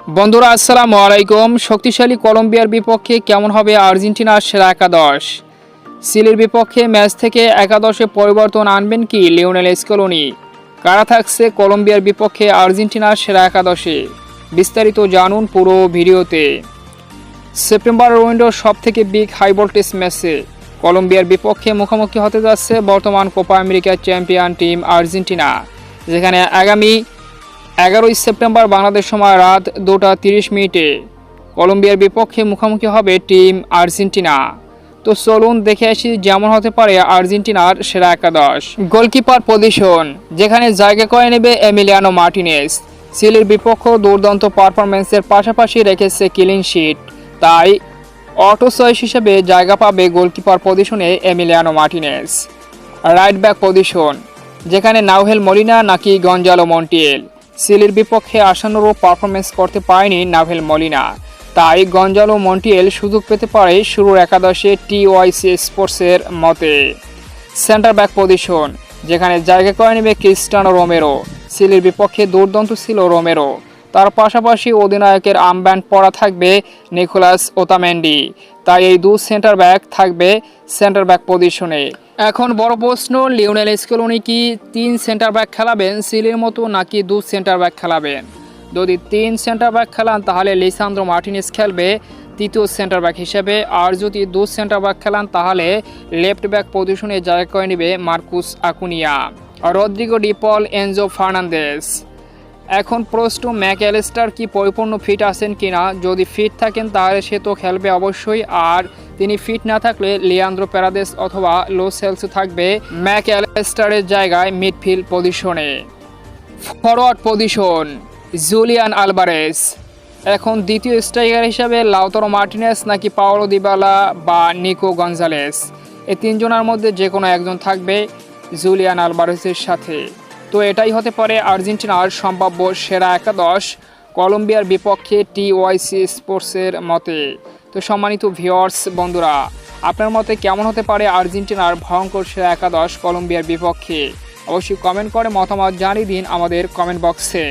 বন্ধুরা আসসালামু আলাইকুম। শক্তিশালী কলম্বিয়ার বিপক্ষে কেমন হবে আর্জেন্টিনার সেরা একাদশ? চিলির বিপক্ষে ম্যাচ থেকে একাদশে পরিবর্তন আনবেন কি লিওনেল স্কেলোনি? কারা থাকছে কলম্বিয়ার বিপক্ষে আর্জেন্টিনার সেরা একাদশে? বিস্তারিত জানুন পুরো ভিডিওতে। সেপ্টেম্বর উইন্ডোর সবথেকে বিগ হাই ভোল্টেজ ম্যাচে কলম্বিয়ার বিপক্ষে মুখোমুখি হতে যাচ্ছে বর্তমান কোপা আমেরিকার চ্যাম্পিয়ন টিম আর্জেন্টিনা, যেখানে আগামী 11 সেপ্টেম্বর বাংলাদেশ সময় রাত 2:30 কলম্বিয়ার বিপক্ষে মুখোমুখি হবে টিম আর্জেন্টিনা। তো চলুন দেখে আসি যেমন হতে পারে আর্জেন্টিনার সেরা একাদশ। গোলকিপার পজিশন, যেখানে জায়গা করে নেবে এমিলিয়ানো মার্টিনেজ। চিলির বিপক্ষে দুর্দান্ত পারফরম্যান্সের পাশাপাশি রেখেছে ক্লিন শিট, তাই অটো চয়েস হিসেবে জায়গা পাবে গোলকিপার পজিশনে Emiliano Martinez. Right back position, যেখানে নাউহেল মলিনা নাকি গঞ্জালো মন্টিয়েল। চিলির বিপক্ষে আশানুরূপ পারফরমেন্স করতে পারেনি নাভেল মলিনা, তাই গঞ্জালো মন্টিয়েল সুযোগ পেতে পারে শুরুর একাদশে টিওয়াইসি স্পোর্টসের মতে। সেন্টার ব্যাক পজিশন, যেখানে জায়গা করে নেবে ক্রিস্টিয়ানো রোমেরো। চিলির বিপক্ষে দুর্দান্ত ছিল রোমেরো, তার পাশাপাশি অধিনায়কের আর্মব্যান্ড পরা থাকবে নিকোলাস ওতামেন্ডি, তাই এই দু সেন্টার ব্যাক থাকবে সেন্টার ব্যাক পজিশনে। এখন বড় প্রশ্ন, লিওনেল স্কেলোনি কি 3 সেন্টার ব্যাক খেলাবেন চিলির মতো, নাকি 2 সেন্টার ব্যাক খেলাবেন? যদি 3 সেন্টার ব্যাক খেলান তাহলে লিসান্দ্রো মার্টিনেজ খেলবে তৃতীয় সেন্টার ব্যাক হিসেবে, আর যদি 2 সেন্টার ব্যাক খেলান তাহলে লেফট ব্যাক পজিশনে জায়গা করে নেবে মার্কুস আকুনিয়া, রদ্রিগো ডি পল, এনজো ফার্নান্দেজ। এখন প্রশ্ন, ম্যাক অ্যালিস্টার কি পরিপূর্ণ ফিট আছেন কিনা? যদি ফিট থাকেন তাহলে সে তো খেলবে অবশ্যই, আর তিনি ফিট না থাকলে লিয়ান্দ্রো প্যারাদেস অথবা লো সেলস থাকবে ম্যাক অ্যালিস্টারের জায়গায় মিডফিল্ড পজিশনে। Forward position, Julian Alvarez. এখন দ্বিতীয় স্ট্রাইকার হিসাবে লাউতারো মার্টিনেজ নাকি পাওলো দিবালা বা নিকো গঞ্জালেস, এই তিনজনের মধ্যে যে কোনো একজন থাকবে জুলিয়ান আলভারেজের সাথে। তো এটাই হতে পারে আর্জেন্টিনার সম্ভাব্য সেরা একাদশ কলম্বিয়ার বিপক্ষে টিওয়াইসি স্পোর্টসের মতে। তো সম্মানিত ভিউয়ার্স বন্ধুরা, আপনার মতে কেমন হতে পারে আর্জেন্টিনার ভয়ঙ্কর সেরা একাদশ কলম্বিয়ার বিপক্ষে? অবশ্যই কমেন্ট করে মতামত জানিয়ে দিন আমাদের কমেন্ট বক্সে।